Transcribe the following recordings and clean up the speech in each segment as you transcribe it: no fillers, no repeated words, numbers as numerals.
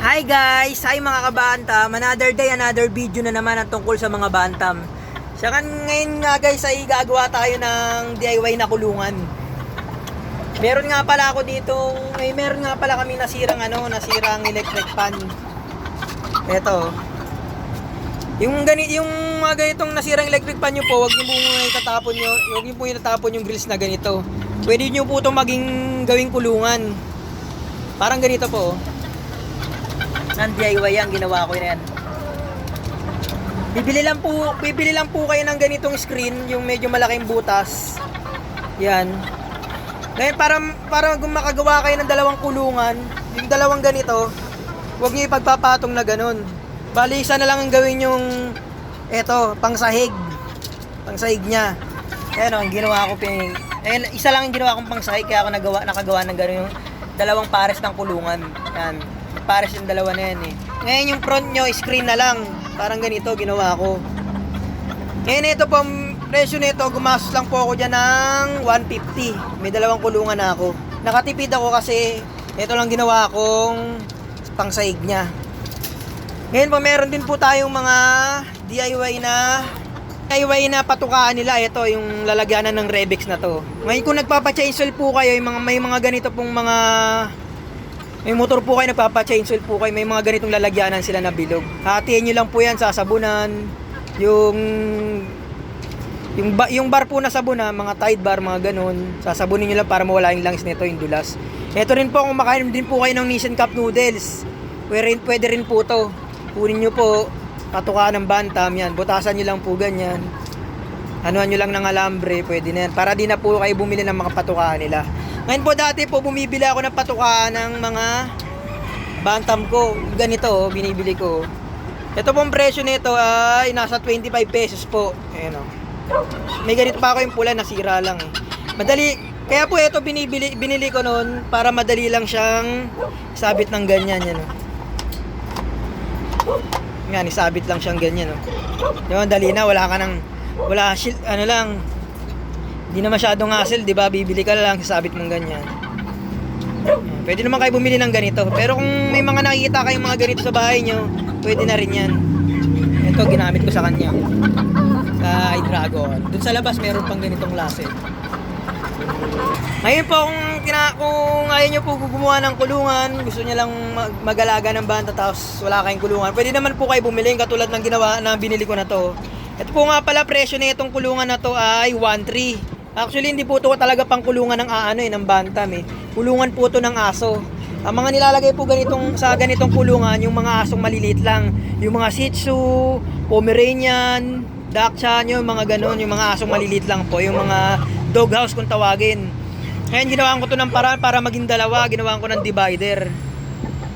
Hi guys! Hi mga kabantam! Another day, another video na naman ang tungkol sa mga bantam. Saka ngayon nga guys ay gagawa tayo ng DIY na kulungan. Meron nga pala ako dito, meron nga pala kami nasirang electric fan. Ito. Yung mga ganitong nasirang electric fan nyo po, huwag niyo po itatapon yung grills na ganito. Pwede niyo po itong gawing kulungan. Parang ganito po. Ng DIY yan, ginawa ko yan. Bibili lang po kayo ng ganitong screen, yung medyo malaking butas. Yan. Ngayon para makagawa kayo ng dalawang kulungan, yung dalawang ganito, huwag niyo ipagpapatong na ganun. Bali isa na lang ang gawin yung pangsahig. Pangsahig niya. Ayan ang ginawa ko isa lang ang ginawa kong pangsahig kaya ako nakagawa ng ganun yung dalawang pares ng kulungan. Yan. Pares yung dalawa na yan eh. Ngayon yung front nyo, screen na lang. Parang ganito, ginawa ko. Ngayon ito po, presyo nito, gumastos lang po ako dyan ng 150. May dalawang kulungan na ako. Nakatipid ako kasi ito lang ginawa kong pangsahig nya. Ngayon po, meron din po tayong mga DIY na patukaan nila. Ito, yung lalagyanan ng Rebex na to. Ngayon kung nagpapa-chainsaw po kayo, may mga ganito pong may motor po kayo, nagpapa-chainsaw po kayo, may mga ganitong lalagyanan sila na bilog. Hatiin nyo lang po yan sa sabunan. Yung bar po na sabunan, mga Tide bar, mga ganun. Sasabunin nyo lang para mawala yung langis nito, yung dulas. Ito rin po, kung makain din po kayo ng Nissan Cup noodles. Pwede rin po to. Kunin nyo po, patukaan ng bantam, yan. Butasan nyo lang po ganyan. Anuhan nyo lang ng alambre, pwede na yan. Para di na po kayo bumili ng mga patukaan nila. Ngayon po dati po bumibili ako ng patukaan ng mga bantam ko. Ganito binibili ko. Ito pong presyo nito ay nasa 25 pesos po. Ayan o. May ganito pa ako yung pula, nasira lang eh. Kaya po ito binili ko noon para madali lang siyang isabit ng ganyan. Yan o. Yan, isabit lang siyang ganyan o. Yung dali na, hindi na masyadong hassle, di ba? Bibili ka lang, sasabit mong ganyan. Pwede naman kayo bumili ng ganito. Pero kung may mga nakikita kayong mga ganito sa bahay nyo, pwede na rin yan. Ito, ginamit ko sa kanya. Sa iDragon. Doon sa labas, meron pang ganitong klase. Ngayon po, kung ayaw nyo po gumawa ng kulungan, gusto nyo lang mag-alaga ng banta, tapos wala kayong kulungan, pwede naman po kayo bumili, katulad ng ginawa na binili ko na to. Ito po nga pala, presyo na itong kulungan na to ay 1.3. Actually, hindi po ito talaga pang kulungan ng bantam eh. Kulungan po ito ng aso. Ang mga nilalagay po sa ganitong kulungan, yung mga asong maliliit lang. Yung mga Shih Tzu, Pomeranian, Dachshund, yung mga ganon, yung mga asong maliliit lang po. Yung mga doghouse kung tawagin. Ngayon, ginawa ko ito ng paraan para maging dalawa. Ginawa ko ng divider.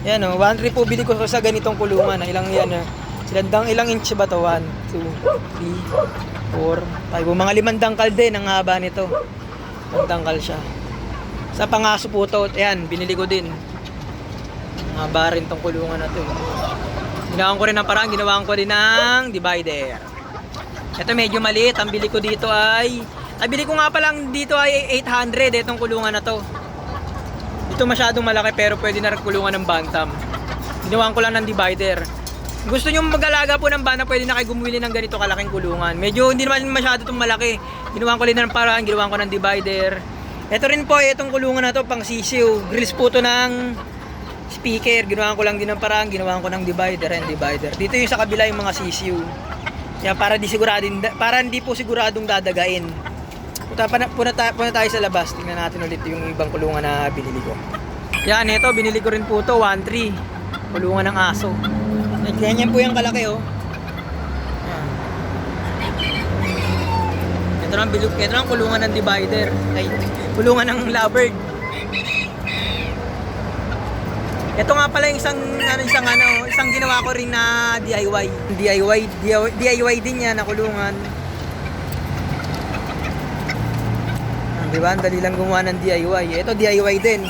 Yan o, 1.3 po bili ko sa ganitong kulungan. Ilang yan o. Ilang inch ba to? 1, 2, 3, 4, 5. Mga 5 dangkal din ang haba nito. 5 dangkal siya. Sa pangaso po to. Ayan, binili ko din. Haba rin tong kulungan na to. Ginawan ko rin ng parang. Ginawan ko rin ng divider. Ito medyo maliit. Ang bili ko dito bili ko nga palang dito ay 800. Itong kulungan na to. Ito masyadong malaki pero pwede na rin kulungan ng bantam. Ginawan ko lang ng divider. Gusto nyo mag-alaga po ng bana, pwede na kayo gumili ng ganito kalaking kulungan. Medyo hindi naman masyado itong malaki. Ginawan ko rin ng paraan, ginawan ko ng divider. Ito rin po, itong kulungan na to pang sisiw. Grills po to ng speaker. Ginawan ko lang din ng paraan, ginawan ko ng divider and divider. Dito yung sa kabila yung mga sisiw. Kaya para hindi po siguradong dadagain. Punta tayo sa labas. Tingnan natin ulit yung ibang kulungan na binili ko. Yan, ito binili ko rin po to 1.3. Kulungan ng aso. Ganyan po yung kalaki oh. Ito lang kulungan ng divider. Ay, kulungan ng lovebird. Ito nga pala isang ginawa ko rin na DIY din yan na kulungan. Diba? Ang dali lang gumawa ng DIY. Ito DIY din.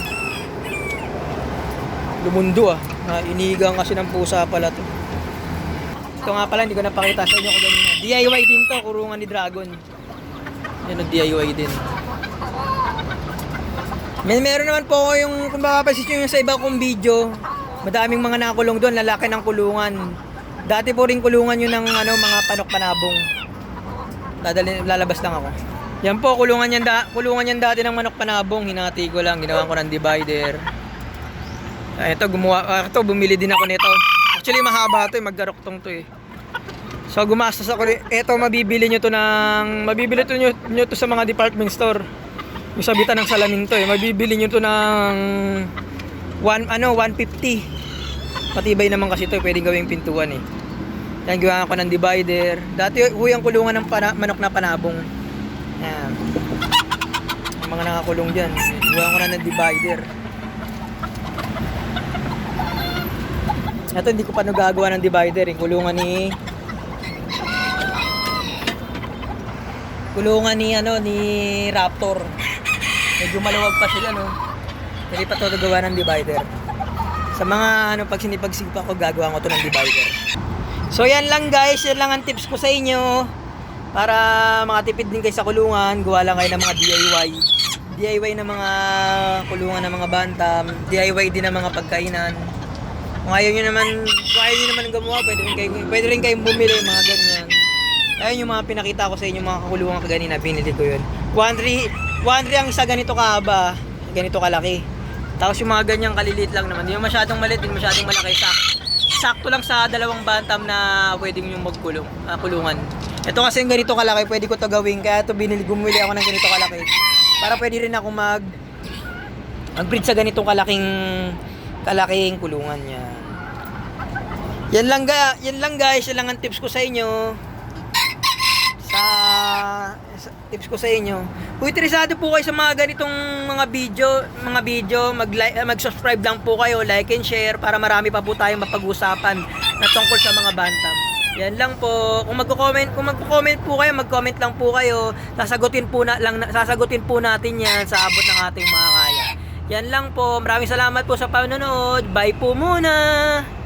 Lumundo ah. Inigang kasi ng pusa pala to. Ito nga pala, hindi ko napakita sa inyo kanina. DIY din to, kurungan ni Dragon. Yan ang DIY din. Meron naman po ako yung, kung mapapansin nyo yung sa iba kong video, Madaming mga nakulong doon, lalaki ng kulungan. Dati po rin kulungan yun ng ano, mga panok panabong. Lalabas lang ako. Yan po, kulungan yan dati ng manok panabong. Hinati ko lang, ginawa ko ng divider. Ito, bumili din ako nito. Actually, mahaba to eh, magdaroktong to eh. So, gumastos ako. Ito, mabibili nyo to sa mga department store. Yung sabitan ng salamin to eh. Mabibili nyo to ng 150. Matibay naman kasi to, pwedeng gawing pintuan eh. Yan, gawa ko ng divider. Dati, huyang kulungan ng manok na panabong. Yan. Yung mga nakakulong dyan. Gawa ko na ng divider. Ito, hindi ko pa nagagawa ng divider eh. Kulungan ni Raptor. Medyo maluwag pa sila, no. Hindi pa to gawa ng divider. Sa mga pag sinipagsipa ko, gagawa ko to ng divider. So yan lang guys, yan lang ang tips ko sa inyo para makatipid din kayo sa kulungan. Gawa lang kayo ng mga DIY ng mga kulungan ng mga bantam, DIY din ng mga pagkainan. Kung ayaw nyo naman gumawa, pwede rin kayong bumili mga ganyan. Ayun yung mga pinakita ko sa inyo, mga kulungan kaganina, binili ko yun. 1.3 ang isa ganito kahaba, ganito kalaki. Tapos yung mga ganyang kaliliit lang naman, hindi masyadong maliit, hindi masyadong malaki. Sakto lang sa dalawang bantam na pwedeng yung kulungan. Ito kasi yung ganito kalaki, pwede ko to gawin, kaya ito bumili ako ng ganito kalaki. Para pwede rin ako mag-breed sa ganitong kalaking kulungan niya. Yan lang guys, yan lang ang tips ko sa inyo. Tips ko sa inyo. Kung interesado po kayo sa mga ganitong mga video, mag-subscribe lang po kayo, like and share para marami pa po tayong mapag-usapan na tungkol sa mga bantam. Yan lang po. Kung magko-comment po kayo, mag-comment lang po kayo. Sasagutin po natin 'yan sa abot ng ating mga kaya. Yan lang po. Maraming salamat po sa panonood. Bye po muna.